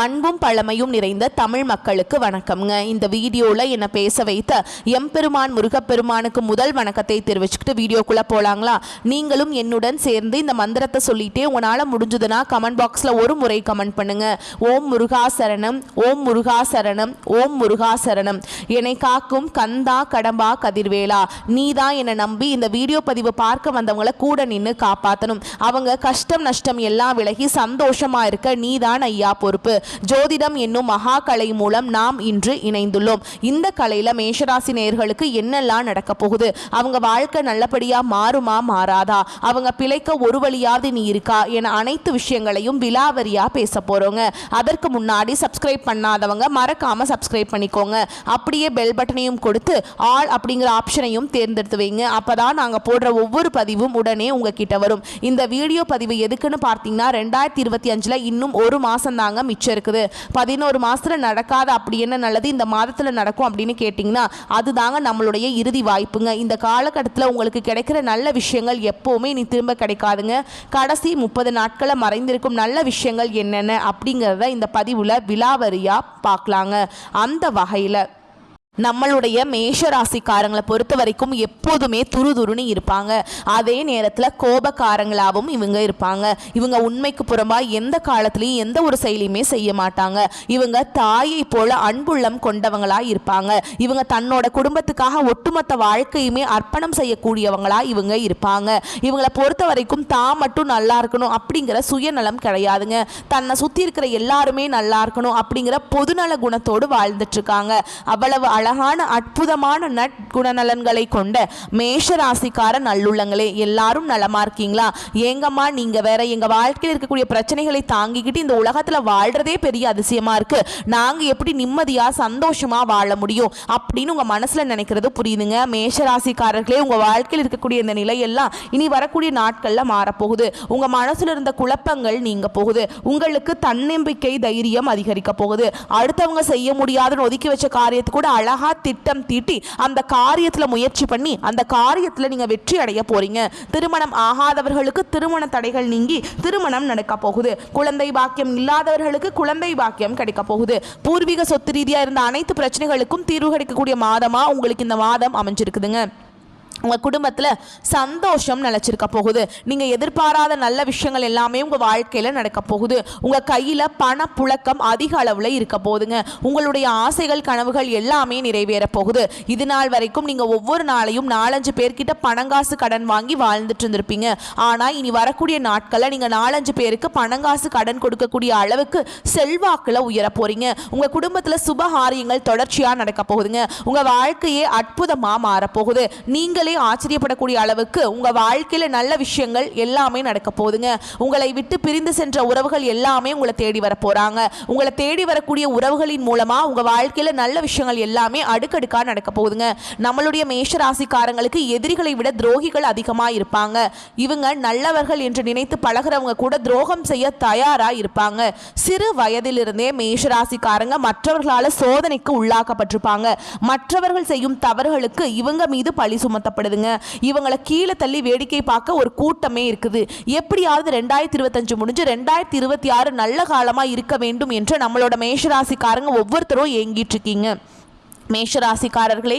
அன்பும் பழமையும் நிறைந்த தமிழ் மக்களுக்கு வணக்கம்ங்க. இந்த வீடியோவில் என்னை பேச வைத்த எம்பெருமான் முருகப்பெருமானுக்கு முதல் வணக்கத்தை தெரிவிச்சுக்கிட்டு வீடியோக்குள்ளே போகலாங்களா? நீங்களும் என்னுடன் சேர்ந்து இந்த மந்திரத்தை சொல்லிட்டே உங்களால் முடிஞ்சதுன்னா கமெண்ட் பாக்ஸில் ஒரு முறை கமெண்ட் பண்ணுங்க. ஓம் முருகா சரணம், ஓம் முருகா சரணம், ஓம் முருகா சரணம். என்னை காக்கும் கந்தா கடம்பா கதிர்வேலா, நீ தான் என்னை நம்பி இந்த வீடியோ பதிவு பார்க்க வந்தவங்களை கூட நின்று காப்பாற்றணும். அவங்க கஷ்டம் நஷ்டம் எல்லாம் விலகி சந்தோஷமா இருக்க நீ தான் ஐயா பொறுப்பு. ஜோதிடம் என்னும் மகா கலை மூலம் நாம் இன்று இணைந்துள்ளோம். இந்த கலையில மேஷராசி நேயர்களுக்கு என்னெல்லாம் நடக்க போகுது, அவங்க வாழ்க்கை நல்லபடியா மாறுமா மாறாதா, அவங்க பிழைக்க ஒரு வழியாவது நீ இருக்கா என அனைத்து விஷயங்களையும் விலாவரியா பேச போறோங்க. அதற்கு முன்னாடி சப்ஸ்கிரைப் பண்ணாதவங்க மறக்காம சப்ஸ்கிரைப் பண்ணிக்கோங்க. அப்படியே பெல் பட்டனையும் கொடுத்து ஆல் அப்படிங்கிற ஆப்ஷனையும் தேர்ந்தெடுத்து வைங்க. அப்பதான் நாங்க போடுற ஒவ்வொரு பதிவும் உடனே உங்ககிட்ட வரும். இந்த வீடியோ பதிவு எதுக்குன்னு பார்த்தீங்கன்னா 2025 இன்னும் ஒரு மாசம் தாங்க மிச்சம் இருக்குது. 11 மாசத்துல நடக்காத அப்படி என்ன நல்லது இந்த மாதத்துல நடக்கும் அப்படின்னு கேட்டிங்கன்னா அதுதாங்க நம்மளுடைய இறுதி வாய்ப்புங்க. இந்த காலகட்டத்தில் உங்களுக்கு கிடைக்கிற நல்ல விஷயங்கள் எப்போவுமே நீ திரும்ப கிடைக்காதுங்க. கடைசி 30 நாட்களை மறைந்திருக்கும் நல்ல விஷயங்கள் என்னென்ன அப்படிங்கிறத இந்த பதிவில் விலாவரியா பார்க்கலாங்க. அந்த வகையில் நம்மளுடைய மேஷ ராசிக்காரங்களை பொறுத்த வரைக்கும் எப்போதுமே துருதுருன்னு இருப்பாங்க. அதே நேரத்தில் கோபக்காரங்களாகவும் இவங்க இருப்பாங்க. இவங்க உண்மைக்கு புறம்பா எந்த காலத்துலையும் எந்த ஒரு செயலையுமே செய்ய மாட்டாங்க. இவங்க தாயை போல அன்புள்ளம் கொண்டவங்களா இருப்பாங்க. இவங்க தன்னோட குடும்பத்துக்காக ஒட்டுமொத்த வாழ்க்கையுமே அர்ப்பணம் செய்யக்கூடியவங்களா இவங்க இருப்பாங்க. இவங்களை பொறுத்த வரைக்கும் தான் மட்டும் நல்லா இருக்கணும் அப்படிங்கிற சுயநலம் கிடையாதுங்க. தன்னை சுற்றி இருக்கிற எல்லாருமே நல்லா இருக்கணும் அப்படிங்கிற பொதுநல குணத்தோடு வாழ்ந்துட்டு இருக்காங்க. அவ்வளவு அழகான அற்புதமான நற்குணநலன்களை கொண்ட மேஷராசிக்கார நல்லுள்ளங்களே, எல்லாரும் நலமா இருக்கீங்களா? ஏங்கம்மா நீங்க வேற, எங்க வாழ்க்கையில் இருக்கக்கூடிய பிரச்சனைகளை தாங்கிக்கிட்டு இந்த உலகத்துல வாழ்றதே பெரிய அதிசயமா இருக்கு, நாங்க எப்படி நிம்மதியா சந்தோஷமா வாழ முடியும் அப்படின்னு உங்க மனசுல நினைக்கிறது புரியுதுங்க. மேஷராசிக்காரர்களே, உங்க வாழ்க்கையில் இருக்கக்கூடிய இந்த நிலையெல்லாம் இனி வரக்கூடிய நாட்கள்ல மாறப்போகுது. உங்க மனசுல இருந்த குழப்பங்கள் நீங்க போகுது. உங்களுக்கு தன்னம்பிக்கை தைரியம் அதிகரிக்க போகுது. அடுத்தவங்க செய்ய முடியாதுன்னு ஒதுக்கி வச்ச காரியத்தை கூட அழகா திட்டம் தீட்டி அந்த காரியத்துல முயற்சி பண்ணி அந்த காரியத்துல நீங்க வெற்றி அடைய போறீங்க. திருமணம் ஆகாதவர்களுக்கு திருமண தடைகள் நீங்கி திருமணம் நடக்க போகுது. குழந்தை பாக்கியம் இல்லாதவர்களுக்கு குழந்தை பாக்கியம் கிடைக்க போகுது. பூர்வீக சொத்து ரீதியா இருந்த அனைத்து பிரச்சனைகளுக்கும் தீர்வு கிடைக்கக்கூடிய மாதமா உங்களுக்கு இந்த மாதம் அமைஞ்சிருக்குதுங்க. உங்கள் குடும்பத்தில் சந்தோஷம் நிலச்சிருக்க போகுது. நீங்கள் எதிர்பாராத நல்ல விஷயங்கள் எல்லாமே உங்கள் வாழ்க்கையில் நடக்க போகுது. உங்கள் கையில் பணப்புழக்கம் அதிக அளவில் இருக்க போகுதுங்க. உங்களுடைய ஆசைகள் கனவுகள் எல்லாமே நிறைவேற போகுது. இது நாள் வரைக்கும் நீங்கள் ஒவ்வொரு நாளையும் 4-5 பேர்கிட்ட பணங்காசு கடன் வாங்கி வாழ்ந்துட்டு இருந்திருப்பீங்க. ஆனால் இனி வரக்கூடிய நாட்களில் நீங்கள் 4-5 பேருக்கு பணங்காசு கடன் கொடுக்கக்கூடிய அளவுக்கு செல்வாக்கில் உயர போறீங்க. உங்கள் குடும்பத்தில் சுபகாரியங்கள் தொடர்ச்சியாக நடக்க போகுதுங்க. உங்கள் வாழ்க்கையே அற்புதமாக மாறப்போகுது. நீங்கள் ஆச்சரியப்படக்கூடிய அளவுக்கு உங்க வாழ்க்கையில நல்ல விஷயங்கள் எல்லாமே நடக்க போகுதுங்க. உங்களை விட்டு பிரிந்து சென்ற உறவுகள் எல்லாமே உங்களை தேடி வர போறாங்க. உங்களை தேடி வரக்கூடிய உறவுகளின் மூலமா உங்க வாழ்க்கையில நல்ல விஷயங்கள் எல்லாமே அடுக்கடுக்கா நடக்க போகுதுங்க. நம்மளுடைய மேஷ ராசிக்காரங்களுக்கு எதிரிகளை விட துரோகிகள் அதிகமா இருப்பாங்க. இவங்க நல்லவர்கள் என்று நினைத்து பழகிறவங்க கூட துரோகம் செய்ய தயாரா இருப்பாங்க. சிறு வயதிலிருந்தே மேஷ ராசிக்காரங்க மற்றவர்களால சோதனைக்கு உள்ளாக்கப்பட்டிருப்பாங்க. மற்றவர்கள் செய்யும் தவறுகளுக்கு இவங்க மீது பழி சுமத்த இவங்களை கீழே தள்ளி வேடிக்கை பார்க்க ஒரு கூட்டமே இருக்குது. எப்படியாவது 2025 முடிஞ்சு 2026 நல்ல காலமா இருக்க வேண்டும் என்று நம்மளோட மேஷராசிக்காரங்க ஒவ்வொருத்தரும் ஏங்கிட்டு இருக்கீங்க. மேஷராசிக்காரர்களே,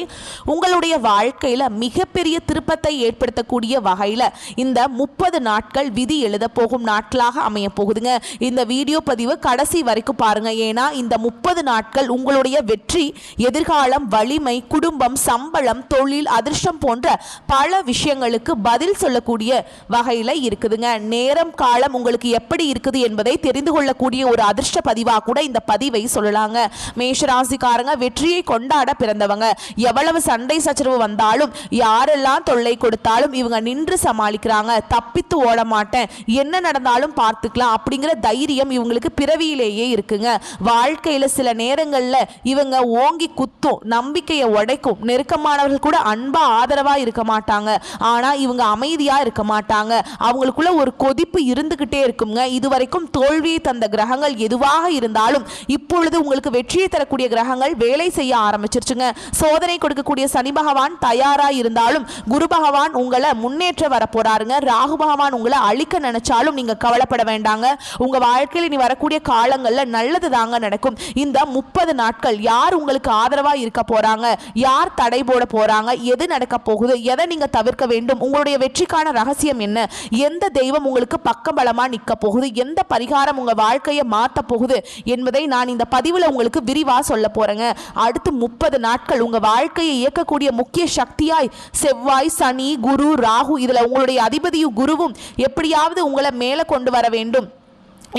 உங்களுடைய வாழ்க்கையில் மிகப்பெரிய திருப்பத்தை ஏற்படுத்தக்கூடிய வகையில் இந்த 30 நாட்கள் விதி எழுத போகும் நாட்களாக அமைய போகுதுங்க. இந்த வீடியோ பதிவு கடைசி வரைக்கும் பாருங்க. ஏன்னா இந்த 30 நாட்கள் உங்களுடைய வெற்றி, எதிர்காலம், வலிமை, குடும்பம், சம்பளம், தொழில், அதிர்ஷ்டம் போன்ற பல விஷயங்களுக்கு பதில் சொல்லக்கூடிய வகையில் இருக்குதுங்க. நேரம் காலம் உங்களுக்கு எப்படி இருக்குது என்பதை தெரிந்து கொள்ளக்கூடிய ஒரு அதிர்ஷ்ட பதிவாக கூட இந்த பதிவை சொல்லலாங்க. மேஷராசிக்காரங்க வெற்றியை கொண்ட பிறந்தவங்க. எவ்வளவு சண்டை சச்சரவு வந்தாலும் யாரெல்லாம் தொல்லை கொடுத்தாலும் இவங்க நின்று சமாளிக்கிறாங்க. தப்பித்து ஓட மாட்டேன், என்ன நடந்தாலும் பார்த்துக்கலாம் அப்படிங்கிற தைரியம் இவங்களுக்கு பிறவியிலேயே இருக்குங்க. வாழ்க்கையில சில நேரங்கள்ல இவங்க ஓங்கி குத்தும், நம்பிக்கையை உடைக்கும். நெருக்கமானவர்கள் கூட அன்பா ஆதரவா இருக்க மாட்டாங்க. ஆனா இவங்க அமைதியா இருக்க மாட்டாங்க. அவங்களுக்குள்ள ஒரு கொதிப்பு இருந்துகிட்டே இருக்குங்க. இதுவரைக்கும் தோல்வியை தந்த கிரகங்கள் எதுவாக இருந்தாலும் இப்பொழுது உங்களுக்கு வெற்றியை தரக்கூடிய கிரகங்கள் வேலை செய்ய ஆரம்பிச்சு ஆரம்பிச்சிருச்சுங்க. சோதனை கொடுக்கக்கூடிய சனி பகவான் தயாரா இருந்தாலும் குரு பகவான் உங்களை முன்னேற்ற வர போறாருங்க. ராகு பகவான் உங்களை அழிக்க நினைச்சாலும் நீங்க கவலைப்பட வேண்டாங்க. உங்க வாழ்க்கையில் இனி வரக்கூடிய காலங்கள்ல நல்லது தாங்க நடக்கும். இந்த 30 நாட்கள் யார் உங்களுக்கு ஆதரவா இருக்க போறாங்க, யார் தடை போட போறாங்க, எது நடக்க போகுது, எதை நீங்க தவிர்க்க வேண்டும், உங்களுடைய வெற்றிக்கான ரகசியம் என்ன, எந்த தெய்வம் உங்களுக்கு பக்கபலமா நிற்க போகுது, எந்த பரிகாரம் உங்க வாழ்க்கையை மாற்ற போகுது என்பதை நான் இந்த பதிவில் உங்களுக்கு விரிவா சொல்ல போறேங்க. அடுத்து 30 நாட்கள் உங்க வாழ்க்கையை இயக்கக்கூடிய முக்கிய சக்தியாய் செவ்வாய், சனி, குரு, ராகு, இதுல உங்களுடைய அதிபதியும் குருவும் எப்படியாவது உங்களை மேலே கொண்டு வர வேண்டும்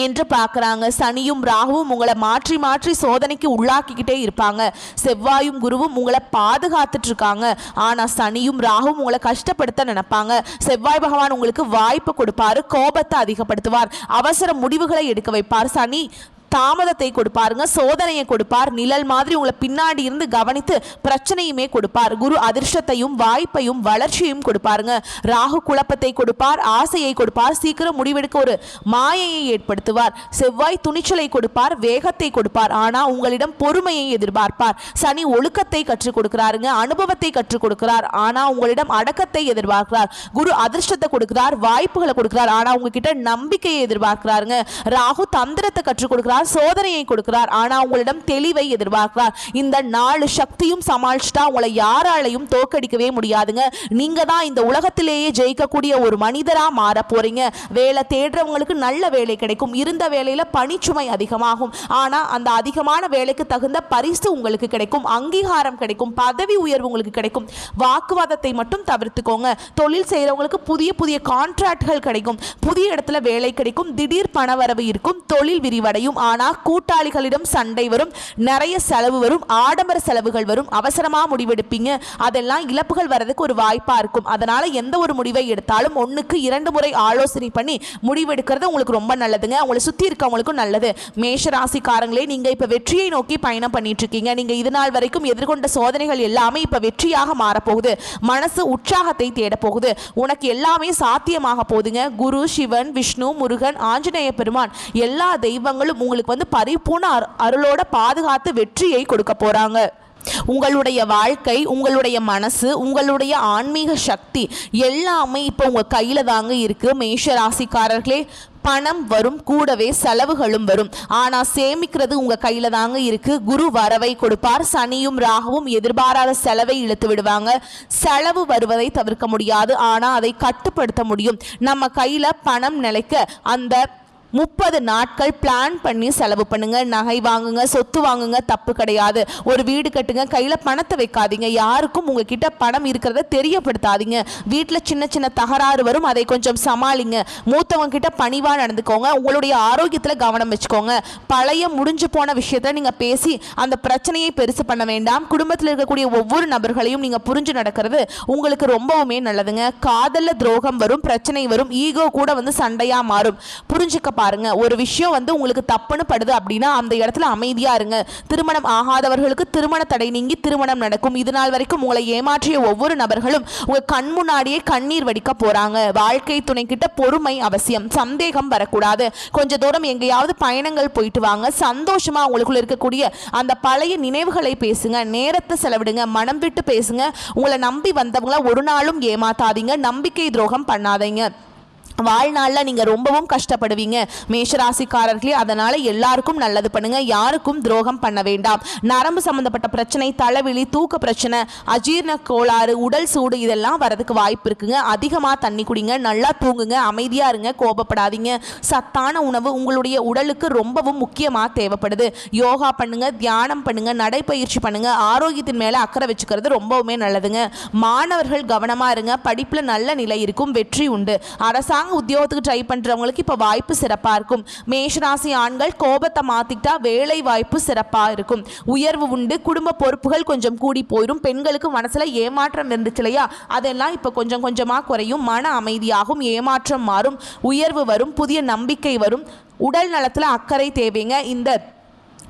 என்று பார்க்குறாங்க. சனியும் ராகுவும் உங்களை மாற்றி மாற்றி சோதனைக்கு உள்ளாக்கிக்கிட்டே இருப்பாங்க. செவ்வாயும் குருவும் உங்களை பாதுகாத்துட்டு இருக்காங்க. ஆனால் சனியும் ராகுவும் உங்களை கஷ்டப்படுத்த நினைப்பாங்க. செவ்வாய் பகவான் உங்களுக்கு வாய்ப்பு கொடுப்பாரு, கோபத்தை அதிகப்படுத்துவார், அவசர முடிவுகளை எடுக்க வைப்பார். சனி தாமதத்தை கொடுப்பாருங்க, சோதனையை கொடுப்பார், நிழல் மாதிரி உங்களை பின்னாடி இருந்து கவனித்து பிரச்சனையுமே கொடுப்பார். குரு அதிர்ஷ்டத்தையும் வாய்ப்பையும் வளர்ச்சியையும் கொடுப்பாருங்க. ராகு குழப்பத்தை கொடுப்பார், ஆசையை கொடுப்பார், சீக்கிரம் முடிவெடுக்க ஒரு மாயையை ஏற்படுத்துவார். செவ்வாய் துணிச்சலை கொடுப்பார், வேகத்தை கொடுப்பார், ஆனால் உங்களிடம் பொறுமையை எதிர்பார்ப்பார். சனி ஒழுக்கத்தை கற்றுக் கொடுக்கிறாருங்க, அனுபவத்தை கற்றுக் கொடுக்கிறார், ஆனால் உங்களிடம் அடக்கத்தை எதிர்பார்க்கிறார். குரு அதிர்ஷ்டத்தை கொடுக்கிறார், வாய்ப்புகளை கொடுக்கிறார், ஆனால் உங்ககிட்ட நம்பிக்கையை எதிர்பார்க்கிறாருங்க. ராகு தந்திரத்தை கற்றுக் கொடுக்கிறார், சோதனையை கொடுக்கிறார், ஆனா உங்களிடம் தெளிவை எதிர்பார்க்கிறார். இந்த 4 சக்தியும் சமாளிச்சுட்டா உங்களை யாராலையும் தோக்கடிக்கவே முடியாதுங்க. நீங்க தான் இந்த உலகத்திலேயே ஜெயிக்கக்கூடிய ஒரு மனிதரா மாற போறீங்க. வேலை தேடுறவங்களுக்கு நல்ல வேலை கிடைக்கும். இருந்த வேலையில பணிச்சுமை அதிகமாகும், ஆனா அந்த அதிகமான வேலைக்கு தகுந்த பரிசு உங்களுக்கு கிடைக்கும், அங்கீகாரம் கிடைக்கும், பதவி உயர்வு உங்களுக்கு கிடைக்கும். வாக்குவாதத்தை மட்டும் தவிர்த்துக்கோங்க. தொழில் செய்யறவங்களுக்கு புதிய புதிய கான்ட்ராக்ட்கள் கிடைக்கும், புதிய இடத்துல வேலை கிடைக்கும், திடீர் பணவரவு இருக்கும், தொழில் விரிவடையும். ஆனால் கூட்டாளிகளிடம் சண்டை வரும், நிறைய செலவு வரும், ஆடம்பர செலவுகள் வரும், அவசரமாக முடிவெடுப்பீங்க. அதெல்லாம் இழப்புகள் வர்றதுக்கு ஒரு வாய்ப்பாக இருக்கும். அதனால் எந்த ஒரு முடிவை எடுத்தாலும் 1க்கு 2 முறை ஆலோசனை பண்ணி முடிவெடுக்கிறது உங்களுக்கு ரொம்ப நல்லதுங்க. உங்களை சுற்றி இருக்கவங்களுக்கும் நல்லது. மேஷ ராசிக்காரங்களே, நீங்கள் இப்போ வெற்றியை நோக்கி பயணம் பண்ணிட்டு இருக்கீங்க. நீங்கள் இது நாள் வரைக்கும் எதிர்கொண்ட சோதனைகள் எல்லாமே இப்போ வெற்றியாக மாறப்போகுது. மனசு உற்சாகத்தை தேட போகுது. உனக்கு எல்லாமே சாத்தியமாக போகுதுங்க. குரு, சிவன், விஷ்ணு, முருகன், ஆஞ்சநேய பெருமான் எல்லா தெய்வங்களும் உங்களுக்கு பரிபூர்ண அருளோட பாதுகாத்து வெற்றியை கொடுக்க போறாங்க. உங்களுடைய வாழ்க்கை, உங்களுடைய மனசு, உங்களுடைய ஆன்மீக சக்தி எல்லாமே இப்போ உங்க கையில தாங்க இருக்கு. மேஷ ராசிக்காரர்களே, பணம் வரும், கூடவே செலவுகளும் வரும், ஆனா சேமிக்கிறது உங்க கையில தாங்க இருக்கு. குரு வரவை கொடுப்பார், சனியும் ராகுவும் எதிர்பாராத செலவை இழுத்து விடுவாங்க. செலவு வருவதை தவிர்க்க முடியாது, ஆனா அதை கட்டுப்படுத்த முடியும். நம்ம கையில பணம் நிலைக்க அந்த 30 நாட்கள் பிளான் பண்ணி செலவு பண்ணுங்க. நகை வாங்குங்க, சொத்து வாங்குங்க, தப்பு கிடையாது. ஒரு வீடு கட்டுங்க, கையில் பணத்தை வைக்காதீங்க. யாருக்கும் உங்ககிட்ட பணம் இருக்கிறத தெரியப்படுத்தாதீங்க. வீட்டில் சின்ன சின்ன தகராறு வரும், அதை கொஞ்சம் சமாளிங்க. மூத்தவங்க கிட்ட பணிவாக நடந்துக்கோங்க. உங்களுடைய ஆரோக்கியத்தில் கவனம் வச்சுக்கோங்க. பழைய முடிஞ்சு போன விஷயத்த நீங்கள் பேசி அந்த பிரச்சனையை பெருசு பண்ண வேண்டாம். குடும்பத்தில் இருக்கக்கூடிய ஒவ்வொரு நபர்களையும் நீங்கள் புரிஞ்சு நடக்கிறது உங்களுக்கு ரொம்பவுமே நல்லதுங்க. காதலில் துரோகம் வரும், பிரச்சனை வரும், ஈகோ கூட சண்டையாக மாறும். புரிஞ்சுக்க பாருங்க. ஒரு விஷயம் உங்களுக்கு தப்புன்னு படுது அப்படின்னா அந்த இடத்துல அமைதியா இருங்க. திருமணம் ஆகாதவர்களுக்கு திருமண தடை நீங்கி திருமணம் நடக்கும். இது நாள் வரைக்கும் உங்களை ஏமாற்றிய ஒவ்வொரு நபர்களும் உங்க கண் முன்னாடியே கண்ணீர் வடிக்க போறாங்க. வாழ்க்கை துணை கிட்ட பொறுமை அவசியம், சந்தேகம் வரக்கூடாது. கொஞ்ச தூரம் எங்கேயாவது பயணங்கள் போயிட்டு வாங்க. சந்தோஷமா உங்களுக்குள்ள இருக்கக்கூடிய அந்த பழைய நினைவுகளை பேசுங்க. நேரத்தை செலவிடுங்க, மனம் விட்டு பேசுங்க. உங்களை நம்பி வந்தவங்கள ஒரு நாளும் ஏமாத்தாதீங்க. நம்பிக்கை துரோகம் பண்ணாதீங்க. வாழ்நாளில் நீங்கள் ரொம்பவும் கஷ்டப்படுவீங்க மேஷராசிக்காரர்களே. அதனால் எல்லாருக்கும் நல்லது பண்ணுங்க, யாருக்கும் துரோகம் பண்ண வேண்டாம். நரம்பு சம்மந்தப்பட்ட பிரச்சனை, தலைவலி, தூக்க பிரச்சனை, அஜீரண கோளாறு, உடல் சூடு இதெல்லாம் வரதுக்கு வாய்ப்பு இருக்குங்க. அதிகமாக தண்ணி குடிங்க, நல்லா தூங்குங்க, அமைதியாக இருங்க, கோபப்படாதீங்க. சத்தான உணவு உங்களுடைய உடலுக்கு ரொம்பவும் முக்கியமாக தேவைப்படுது. யோகா பண்ணுங்க, தியானம் பண்ணுங்க, நடைப்பயிற்சி பண்ணுங்க. ஆரோக்கியத்தின் மேலே அக்கறை வச்சுக்கிறது ரொம்பவுமே நல்லதுங்க. மாணவர்கள் கவனமாக இருங்க, படிப்பில் நல்ல நிலை இருக்கும், வெற்றி உண்டு. அரசாங்க உத்தியோகத்துக்கு ட்ரை பண்றவங்களுக்கு இப்ப வாய்ப்பு சிறப்பா இருக்கும். மேஷராசி ஆண்கள் கோபத்தை மாத்திட்டா வேலை வாய்ப்பு சிறப்பா இருக்கும். உயர்வு உண்டு, குடும்ப பொறுப்புகள் கொஞ்சம் கூடி போயிடும். பெண்களுக்கு மனசுல ஏமாற்றம் இருந்துச்சு இல்லையா, அதெல்லாம் இப்ப கொஞ்சம் கொஞ்சமா குறையும். மன அமைதியாகும், ஏமாற்றம் மாறும், உயர்வு வரும், புதிய நம்பிக்கை வரும். உடல் நலத்துல அக்கறை தேவைங்க. இந்த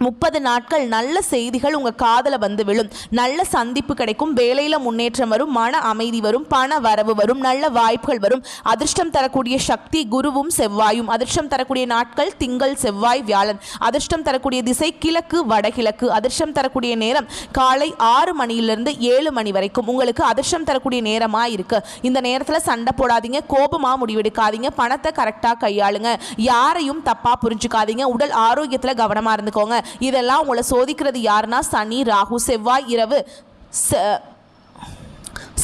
30 நாட்கள் நல்ல செய்திகள் உங்கள் காதில் வந்து விழும். நல்ல சந்திப்பு கிடைக்கும். வேலையில் முன்னேற்றம் வரும். மன அமைதி வரும். பண வரவு வரும். நல்ல வாய்ப்புகள் வரும். அதிர்ஷ்டம் தரக்கூடிய சக்தி குருவும் செவ்வாயும். அதிர்ஷ்டம் தரக்கூடிய நாட்கள் திங்கள் செவ்வாய் வியாழன். அதிர்ஷ்டம் தரக்கூடிய திசை கிழக்கு வடகிழக்கு. அதிர்ஷ்டம் தரக்கூடிய நேரம் காலை 6 மணியிலிருந்து 7 மணி வரைக்கும் உங்களுக்கு அதிர்ஷ்டம் தரக்கூடிய நேரமாக இருக்கு. இந்த நேரத்தில் சண்டை போடாதீங்க, கோபமாக முடிவெடுக்காதீங்க, பணத்தை கரெக்டாக கையாளுங்க, யாரையும் தப்பாக புரிஞ்சுக்காதீங்க, உடல் ஆரோக்கியத்தில் கவனமாக இருந்துக்கோங்க. இதெல்லாம் உங்களை சோதிக்கிறது யாருன்னா சனி ராகு. செவ்வாய் இரவு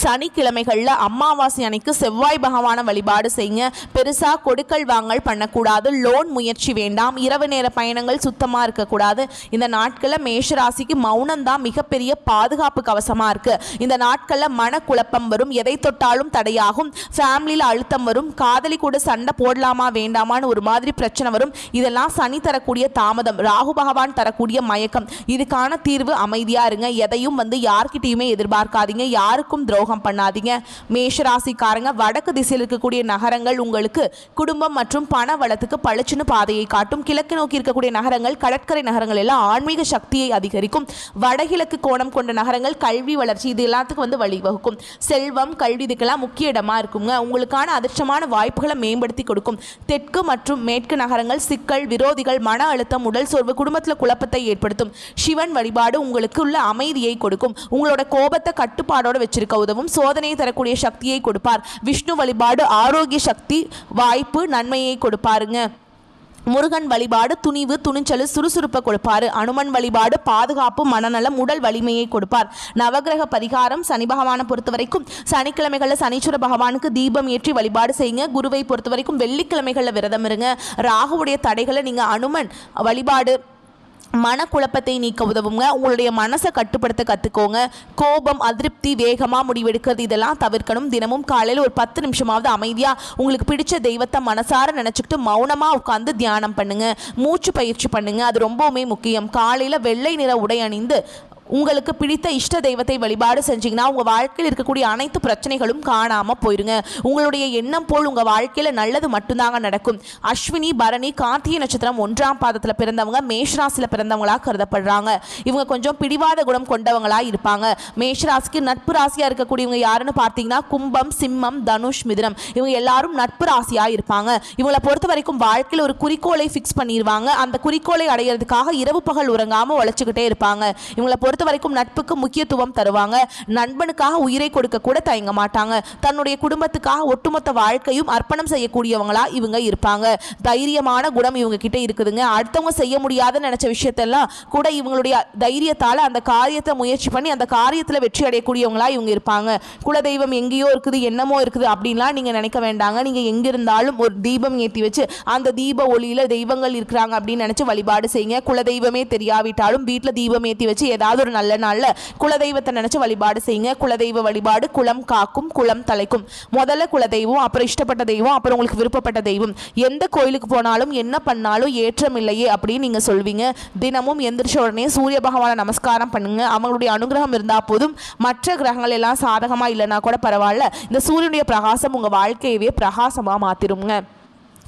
சனிக்கிழமைகளில் அமாவாசை அன்னைக்கு செவ்வாய் பகவானை வழிபாடு செய்யுங்க. பெருசாக கொடுக்கல் வாங்கல் பண்ணக்கூடாது. லோன் முயற்சி வேண்டாம். இரவு நேர பயணங்கள் சுத்தமாக இருக்கக்கூடாது. இந்த நாட்களில் மேஷராசிக்கு மௌனம் தான் மிகப்பெரிய பாதுகாப்பு கவசமாக இருக்குது. இந்த நாட்களில் மனக்குழப்பம் வரும். எதை தொட்டாலும் தடையாகும். ஃபேமிலியில் அழுத்தம் வரும். காதலி கூட சண்டை போடலாமா வேண்டாமான்னு ஒரு மாதிரி பிரச்சனை வரும். இதெல்லாம் சனி தரக்கூடிய தாமதம். ராகு பகவான் தரக்கூடிய மயக்கம். இதுக்கான தீர்வு அமைதியாக இருங்க. எதையும் யார்கிட்டையுமே எதிர்பார்க்காதீங்க. யாருக்கும் துரோகம் பண்ணாதீங்க. மேஷராசிக்காரங்க, வடக்கு திசையில் இருக்கக்கூடிய நகரங்கள் உங்களுக்கு குடும்பம் மற்றும் பண வளத்துக்கு பளிச்சுன்னு பாதையை காட்டும். கிழக்கு நோக்கி இருக்கக்கூடிய நகரங்கள், கடற்கரை நகரங்கள் எல்லாம் ஆன்மீக சக்தியை அதிகரிக்கும். வடகிழக்கு கோணம் கொண்ட நகரங்கள் கல்வி வளர்ச்சி இது எல்லாத்துக்கும் வழிவகுக்கும். செல்வம் கல்வி இதுக்கெல்லாம் முக்கிய இடமா இருக்குங்க. உங்களுக்கான அதிர்ஷ்டமான வாய்ப்புகளை மேம்படுத்தி கொடுக்கும். தெற்கு மற்றும் மேற்கு நகரங்கள் சிக்கல், விரோதிகள், மன அழுத்தம், உடல் சோர்வு, குடும்பத்தில் குழப்பத்தை ஏற்படுத்தும். சிவன் வழிபாடு உங்களுக்கு உள்ள அமைதியை கொடுக்கும். உங்களோட கோபத்தை கட்டுப்பாடோடு வச்சிருக்க உதவும். சோதனையை தரக்கூடிய சக்தியை கொடுப்பார். விஷ்ணு வழிபாடு ஆரோக்கிய சக்தி, வாய்ப்பு, நன்மையை கொடுப்பாருங்க. முருகன் வழிபாடு துணிவு, துணிச்சல், சுறுசுறுப்பை கொடுப்பாரு. அனுமன் வழிபாடு பாதுகாப்பு, மனநலம், உடல் வலிமையை கொடுப்பார். நவகிரக பரிகாரம் சனி பகவானை பொறுத்த வரைக்கும் சனிக்கிழமைகளில் சனீஸ்வர பகவானுக்கு தீபம் ஏற்றி வழிபாடு செய்யுங்க. குருவை பொறுத்த வரைக்கும் வெள்ளிக்கிழமைகளில் விரதம் இருங்க. ராகுவுடைய தடைகளை நீங்கள் அனுமன் வழிபாடு மனக்குழப்பத்தை நீக்க உதவுங்க. உங்களுடைய மனசை கட்டுப்படுத்த கற்றுக்கோங்க. கோபம், அதிருப்தி, வேகமாக முடிவெடுக்கிறது இதெல்லாம் தவிர்க்கணும். தினமும் காலையில் ஒரு 10 நிமிஷமாவது அமைதியாக உங்களுக்கு பிடிச்ச தெய்வத்தை மனசார நினச்சிக்கிட்டு மௌனமாக உட்காந்து தியானம் பண்ணுங்கள். மூச்சு பயிற்சி பண்ணுங்கள். அது ரொம்பவுமே முக்கியம். காலையில் வெள்ளை நிற உடை அணிந்து உங்களுக்கு பிடித்த இஷ்ட தெய்வத்தை வழிபாடு செஞ்சீங்கன்னா உங்கள் வாழ்க்கையில் இருக்கக்கூடிய அனைத்து பிரச்சனைகளும் காணாமல் போயிருங்க. உங்களுடைய எண்ணம் போல் உங்கள் வாழ்க்கையில் நல்லது மட்டும்தாங்க நடக்கும். அஸ்வினி, பரணி, கார்த்திகை நட்சத்திரம் 1ஆம் பாதத்தில் பிறந்தவங்க மேஷராசியில் பிறந்தவங்களாக கருதப்படுறாங்க. இவங்க கொஞ்சம் பிடிவாத குணம் கொண்டவங்களாக இருப்பாங்க. மேஷராசிக்கு நட்பு ராசியாக இருக்கக்கூடியவங்க யாருன்னு பார்த்தீங்கன்னா கும்பம், சிம்மம், தனுஷ், மிதுனம். இவங்க எல்லாரும் நட்பு ராசியாக இருப்பாங்க. இவங்களை பொறுத்த வரைக்கும் வாழ்க்கையில் ஒரு குறிக்கோளை ஃபிக்ஸ் பண்ணிடுவாங்க. அந்த குறிக்கோளை அடையிறதுக்காக இரவு பகல் உறங்காமல் உழைச்சிக்கிட்டே இருப்பாங்க. இவங்களை பொறுத்த வரைக்கும் நட்புக்கு முக்கியத்துவம் தருவாங்க. நண்பனுக்காக உயிரை கொடுக்க கூட தயங்க மாட்டாங்க. தன்னுடைய குடும்பத்துக்காக ஒட்டுமொத்த வாழ்க்கையும் அர்ப்பணம் செய்யக்கூடியவங்களா இவங்க இருப்பாங்க. தைரியமான குணம் இவங்க கிட்ட இருக்குதுங்க. அடுத்தவங்க செய்ய முடியாத நினைச்ச விஷயத்தெல்லாம் கூட இவங்களுடைய தைரியத்தால் அந்த காரியத்தை முயற்சி பண்ணி அந்த காரியத்தில் வெற்றி அடையக்கூடியவங்களா இவங்க இருப்பாங்க. குலதெய்வம் எங்கேயோ இருக்குது, என்னமோ இருக்குது அப்படின்லாம் நீங்க நினைக்க வேண்டாங்க. நீங்க எங்கிருந்தாலும் ஒரு தீபம் ஏற்றி வச்சு அந்த தீப ஒளியில தெய்வங்கள் இருக்கிறாங்க அப்படின்னு நினைச்சு வழிபாடு செய்யுங்க. குலதெய்வமே தெரியாவிட்டாலும் வீட்டில் தீபம் ஏற்றி வச்சு ஏதாவது ஒரு நல்ல நாள்ல குலதெய்வத்தை நினைச்சு வழிபாடு செய்யுங்க. குலதெய்வ வழிபாடு குலம் காக்கும், குலம் தலைக்கும். முதல்ல குலதெய்வம், அப்புறம் இஷ்டப்பட்ட தெய்வம், அப்புறம் உங்களுக்கு விருப்பப்பட்ட தெய்வம். எந்த கோயிலுக்கு போனாலும் என்ன பண்ணாலும் ஏற்றம் இல்லையே அப்படின்னு நீங்க சொல்வீங்க. தினமும் எந்திரிச்ச உடனே சூரிய பகவானை நமஸ்காரம் பண்ணுங்க. அவங்களுடைய அனுகிரகம் இருந்தா போதும். மற்ற கிரகங்கள் எல்லாம் சாதகமா இல்லைன்னா கூட பரவாயில்ல. இந்த சூரியனுடைய பிரகாசம் உங்க வாழ்க்கையவே பிரகாசமா மாத்திருங்க.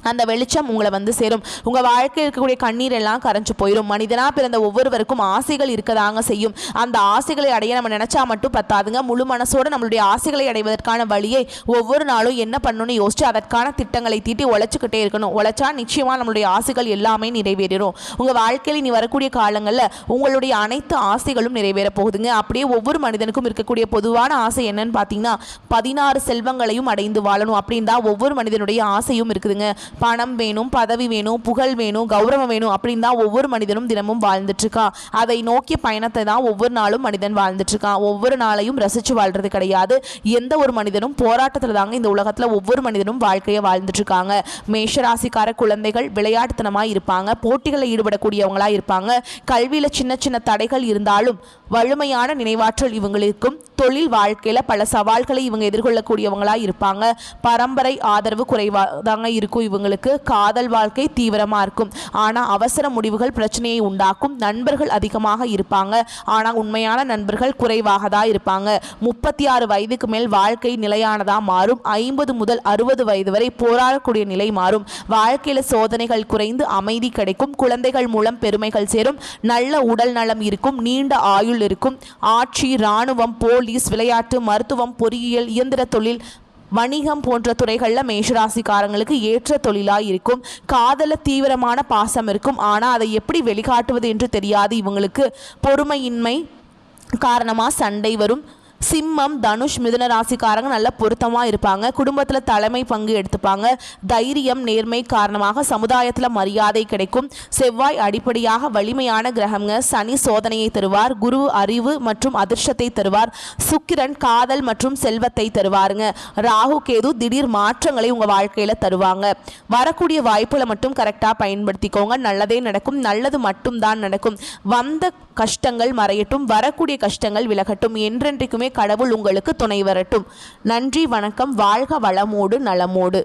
அந்த வெளிச்சம் உங்களை சேரும். உங்கள் வாழ்க்கையில் இருக்கக்கூடிய கண்ணீர் எல்லாம் கரைஞ்சு போயிடும். மனிதனாக பிறந்த ஒவ்வொருவருக்கும் ஆசைகள் இருக்கதாங்க செய்யும். அந்த ஆசைகளை அடைய நம்ம நினச்சா மட்டும் பத்தாதுங்க. முழு மனசோடு நம்மளுடைய ஆசைகளை அடைவதற்கான வழியை ஒவ்வொரு நாளும் என்ன பண்ணணும்னு யோசிச்சு அதற்கான திட்டங்களை தீட்டி உழைச்சிக்கிட்டே இருக்கணும். உழைச்சா நிச்சயமாக நம்மளுடைய ஆசைகள் எல்லாமே நிறைவேறிடும். உங்கள் வாழ்க்கையில் நீ வரக்கூடிய காலங்களில் உங்களுடைய அனைத்து ஆசைகளும் நிறைவேற போகுதுங்க. அப்படியே ஒவ்வொரு மனிதனுக்கும் இருக்கக்கூடிய பொதுவான ஆசை என்னன்னு பார்த்தீங்கன்னா 16 செல்வங்களையும் அடைந்து வாழணும் அப்படின்னு தான் ஒவ்வொரு மனிதனுடைய ஆசையும் இருக்குதுங்க. பணம் வேணும், பதவி வேணும், புகழ் வேணும், கௌரவம் வேணும் அப்படின்னு தான் ஒவ்வொரு மனிதனும் தினமும் வாழ்ந்துட்டு இருக்கான். அதை நோக்கிய பயணத்தை தான் ஒவ்வொரு நாளும் மனிதன் வாழ்ந்துட்டு இருக்கான். ஒவ்வொரு நாளையும் ரசிச்சு வாழ்றது கிடையாது. எந்த ஒரு மனிதனும் போராட்டத்தில் தாங்க இந்த உலகத்தில் ஒவ்வொரு மனிதனும் வாழ்க்கையை வாழ்ந்துட்டு இருக்காங்க. மேஷராசிக்கார குழந்தைகள் விளையாட்டுத்தனமாக இருப்பாங்க. போட்டிகளில் ஈடுபடக்கூடியவங்களா இருப்பாங்க. கல்வியில் சின்ன சின்ன தடைகள் இருந்தாலும் வலிமையான நினைவாற்றல் இவங்களுக்கும், தொழில் வாழ்க்கையில் பல சவால்களை இவங்க எதிர்கொள்ளக்கூடியவங்களாக இருப்பாங்க. பரம்பரை ஆதரவு குறைவாக தாங்க இருக்கும் இவங்களுக்கு. காதல் வாழ்க்கை தீவிரமாக இருக்கும், ஆனால் அவசர முடிவுகள் பிரச்சனையை உண்டாக்கும். நண்பர்கள் அதிகமாக இருப்பாங்க, ஆனால் உண்மையான நண்பர்கள் குறைவாக தான் இருப்பாங்க. 36 வயதுக்கு மேல் வாழ்க்கை நிலையானதாக மாறும். 50 முதல் 60 வயது வரை போராடக்கூடிய நிலை மாறும். வாழ்க்கையில் சோதனைகள் குறைந்து அமைதி கிடைக்கும். குழந்தைகள் மூலம் பெருமைகள் சேரும். நல்ல உடல் நலம் இருக்கும். நீண்ட ஆயுள் இருக்கும். ஆட்சி, இராணுவம், போலீஸ், விளையாட்டு, மருத்துவம், பொறியியல், இயந்திர தொழில், வணிகம் போன்ற துறைகளில் மேஷராசிக்காரங்களுக்கு ஏற்ற தொழிலாக இருக்கும். காதல தீவிரமான பாசம் இருக்கும், ஆனால் அதை எப்படி வெளிக்காட்டுவது என்று தெரியாது இவங்களுக்கு. பொறுமையின்மை காரணமாக சண்டை வரும். சிம்மம், தனுஷ், மிதுன ராசிக்காரங்க நல்ல பொருத்தமாக இருப்பாங்க. குடும்பத்தில் தலைமை பங்கு எடுத்துப்பாங்க. தைரியம், நேர்மை காரணமாக சமுதாயத்தில் மரியாதை கிடைக்கும். செவ்வாய் அடிப்படையாக வலிமையான கிரகங்க. சனி சோதனையை தருவார். குரு அறிவு மற்றும் அதிர்ஷ்டத்தை தருவார். சுக்கிரன் காதல் மற்றும் செல்வத்தை தருவாருங்க. ராகு, கேது திடீர் மாற்றங்களை உங்கள் வாழ்க்கையில் தருவாங்க. வரக்கூடிய வாய்ப்புகளை மட்டும் கரெக்டாக பயன்படுத்திக்கோங்க. நல்லதே நடக்கும். நல்லது மட்டும்தான் நடக்கும். வந்த கஷ்டங்கள் மறையட்டும். வரக்கூடிய கஷ்டங்கள் விலகட்டும். என்றென்றைக்குமே கடவுள் உங்களுக்கு துணை வரட்டும். நன்றி, வணக்கம். வாழ்க வளமோடு நலமோடு.